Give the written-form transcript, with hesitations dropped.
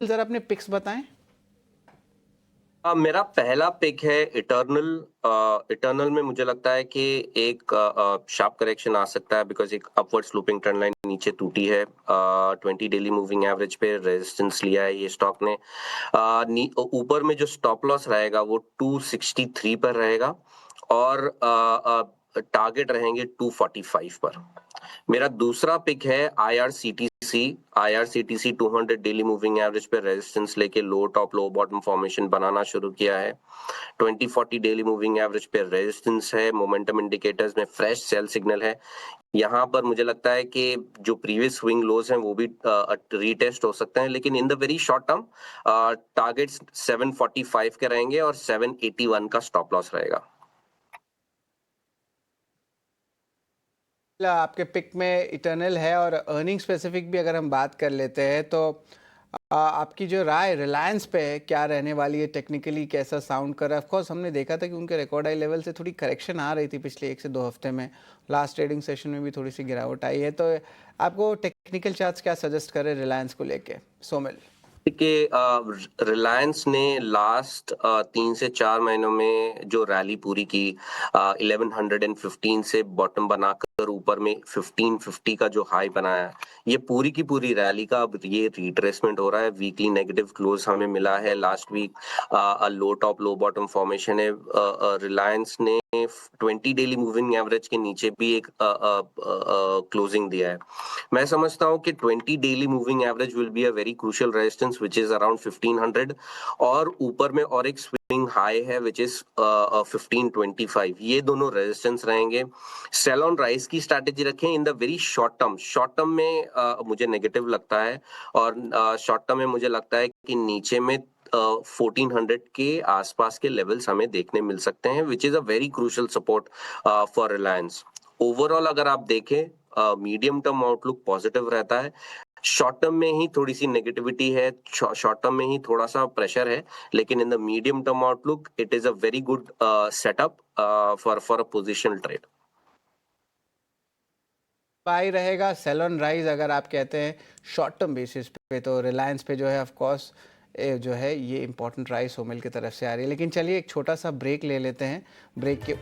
जरा अपने पिक्स बताएं। मेरा पहला पिक है इटर्नल। इटर्नल में मुझे लगता है कि एक शार्प करेक्शन आ सकता है बिकॉज एक अपवर्ड स्लोपिंग ट्रेंड लाइन नीचे टूटी है। 20 डेली मूविंग एवरेज पे रेजिस्टेंस लिया है ये स्टॉक ने। ऊपर में जो स्टॉप लॉस रहेगा वो 263 पर रहेगा और टारगेट रहेंगे 245 पर। मेरा दूसरा पिक है IRCTC. IRCTC 200 daily moving average पे रेजिस्टेंस लेके लो टॉप लो बॉटम फॉर्मेशन बनाना शुरू किया है। 2040 डेली मूविंग एवरेज पे रेजिस्टेंस है। मोमेंटम इंडिकेटर्स में फ्रेश सेल सिग्नल है। यहाँ पर मुझे लगता है कि जो प्रीवियस स्विंग लोज हैं वो भी रीटेस्ट हो सकते हैं, लेकिन in the very short term targets 745 के रहेंगे और 781 का स्टॉप लॉस रहेगा। आपके पिक में इटर्नल है और अर्निंग स्पेसिफिक भी अगर हम बात कर लेते हैं तो आपकी जो राय रिलायंस पे है क्या रहने वाली है? टेक्निकली कैसा साउंड कर रहा है? ऑफकोर्स हमने देखा था कि उनके रिकॉर्ड हाई लेवल से थोड़ी करेक्शन आ रही थी पिछले 1 से 2 हफ्ते में। लास्ट ट्रेडिंग सेशन में भी थोड़ी सी गिरावट आई है, तो आपको टेक्निकल चार्ट्स क्या सजेस्ट करे रिलायंस को लेके? सोमिल। कि रिलायंस ने लास्ट 3 से 4 महीनों में जो रैली पूरी की 1115 से बॉटम बनाकर ऊपर में 1550 का जो हाई बनाया, ये पूरी की पूरी रैली का अब ये रिट्रेसमेंट हो रहा है। वीकली नेगेटिव क्लोज हमें मिला है लास्ट वीक। लो टॉप लो बॉटम फॉर्मेशन है। रिलायंस ने 20 डेली मूविंग एवरेज के नीचे भी एक क्लोजिंग दिया है। मैं समझता हूं कि 20 daily moving average will be a very crucial resistance which is around 1500 और ऊपर में और एक स्विंग हाई है विच इज 1525। ये दोनों रेजिस्टेंस रहेंगे। सेल ऑन राइज की स्ट्रैटेजी रखें in the very short term. Short term में मुझे नेगेटिव लगता है और शॉर्ट टर्म में मुझे लगता है कि नीचे में 1400 के आसपास के लेवल्स हमें देखने मिल सकते हैं which is a very crucial support for Reliance. Overall अगर आप देखें मीडियम टर्म आउटलुक पॉजिटिव रहता है। शॉर्ट टर्म में ही थोड़ी सी नेगेटिविटी है, शॉर्ट टर्म में ही थोड़ा सा प्रेशर है, लेकिन in the medium term outlook it is a very good setup for a positional trade. By रहेगा सेल ऑन राइज अगर आप कहते हैं शॉर्ट टर्म बेसिस पे, तो रिलायंस पे जो है ऑफ कोर्स जो है ये इंपॉर्टेंट राइज सोमिल की तरफ से आ रही है। लेकिन चलिए एक छोटा सा ब्रेक ले लेते हैं। ब्रेक के